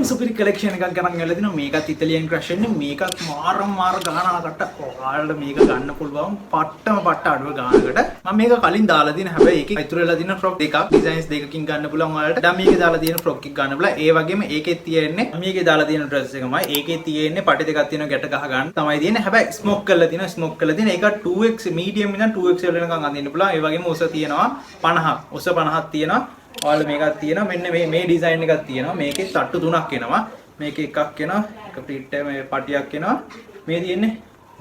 සුපිරි කලෙක්ෂන් එකක් ගණන් ගලා දිනවා. මේකත් ඉතාලියන් ක්‍රෂ් එන්නේ. මේකත් මාර ගානකට ඔයාලට මේක ගන්න පුළුවන් පට්ට අඩුව ගානකට. මම මේක කලින් දාලා දින හැබැයි ඒකේ ඉතුරු වෙලා දින ෆ්‍රොක් දෙකක් ඩිසයින්ස් දෙකකින් ගන්න පුළුවන් ඔයාලට. දැන් මේකේ දාලා තියෙන ෆ්‍රොක් එක ගන්න පුළුවන්. ඒ වගේම ඒකේ තියෙන්නේ මේකේ දාලා තියෙන ඩ්‍රෙස් එකමයි. ඒකේ තියෙන්නේ පටි දෙකක් තියෙනවා ගැට ගහ ගන්න. තමයි තියෙන්නේ. හැබැයි ස්මෝක් කරලා තියෙනවා. ස්මෝක් කරලා තියෙන ඒක 2x මීඩියම් ඉඳන් 2XL වෙනකන් අඳින්න පුළුවන්. ඒ වගේම උස තියෙනවා 50ක්. උස 50ක් තියෙනවා. ඔයාලා මේකක් තියෙනවා. මෙන්න මේ ඩිසයින් එකක් තියෙනවා. මේකේ තට්ටු තුනක් එනවා. මේකේ එකක් එනවා. එක ප්‍රින්ට් මේ පටියක් එනවා. මේ තියෙන්නේ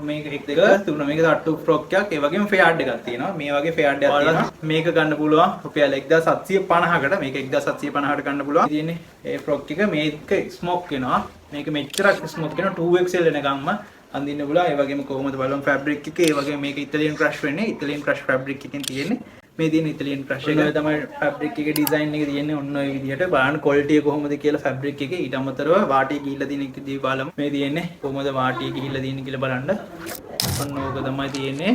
මේක 1 2 3 මේක තට්ටු ෆ්‍රොක් එකක්. ඒ වගේම ෆෙයාඩ් එකක් තියෙනවා. මේ වගේ ෆෙයාඩ් එකක් තියෙනවා. මේක ගන්න පුළුවන් රුපියල් 1750කට. මේක 1750කට ගන්න පුළුවන්. තියෙන්නේ ඒ ෆ්‍රොක් එක මේක ස්මෝක් වෙනවා. මේක මෙච්චරක් ස්මෝක් වෙනවා 2XL වෙනකම්ම අඳින්න පුළුවන්. ඒ වගේම කොහොමද බලමු ෆැබ්‍රික් එක. ඒ වගේම මේක ඉතාලියන් ක්‍රෂ් වෙන්නේ. ඉතාලියන් ක්‍රෂ් ෆැබ්‍රික් එකෙන් තියෙන්නේ. මේ තියෙන ඉතාලියන් ක්‍රෂ් එක තමයි ෆැබ්‍රික් එකේ ඩිසයින් එක තියෙන්නේ. ඔන්න ඔය විදිහට බලන්න ක්වොලිටි එක කොහොමද කියලා ෆැබ්‍රික් එකේ. ඊට අමතරව වාටිය ගිහිල්ලා තියෙන එක දී බලමු. මේ තියෙන්නේ කොහොමද වාටිය ගිහිල්ලා තියෙන්නේ කියලා බලන්න. ඔන්න ඕක තමයි තියෙන්නේ.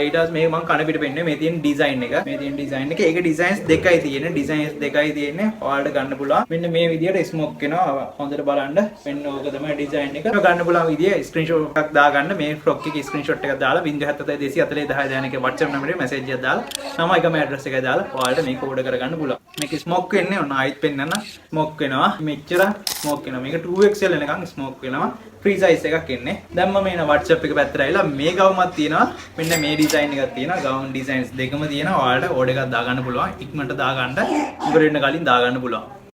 ඊට පස්සේ මේ මම කන පිට පෙන්නේ මේ තියෙන ඩිසයින් එක. මේ තියෙන ඩිසයින් එක. ඒක ඩිසයින්ස් දෙකයි තියෙන්නේ. ඩිසයින්ස් දෙකයි තියෙන්නේ. ඔයාලට ගන්න පුළුවන්. මෙන්න මේ විදිහට ස්මෝක් වෙනවා. හොඳට බලන්න. මෙන්න ඕක තමයි ඩිසයින් එක. ගන්න පුළුවන් විදිය ස්ක්‍රීන්ෂොට් එකක් දාගන්න. මේ ෆ්‍රොක් එකේ ස්ක්‍රීන්ෂොට් එකක් දාලා 077 240 10 10 WhatsApp නම්බරේ මැසේජ් එකක් දාලා නම එකම ඇඩ්‍රස් එකයි දාලා ඔයාලට මේක ඕඩර් කරගන්න පුළුවන්. මේක ස්මෝක් වෙන්නේ ඔන්න ආයිත් පෙන්නන්න. ස්මෝක් වෙනවා. මෙච්චර ස්මෝක් වෙනවා. මේක 2XL වෙනකන් ස්මෝක් වෙනවා. ෆ්‍රී සයිස් එකක් එන්නේ. දැන් මම එන WhatsApp එක පැත්තට ඇවිල්ලා මේ ගවුමක් තියෙනවා. මෙන්න මේ ඩිසයින් එකක් තියෙනවා. ගවුම් ඩිසයින්ස් දෙකම තියෙනවා. ඔයාලට ඕඩර් එකක් දාගන්න පුළුවන්. ඉක්මනට දාගන්න. ඉවර වෙන්න කලින් දාගන්න පුළුවන්.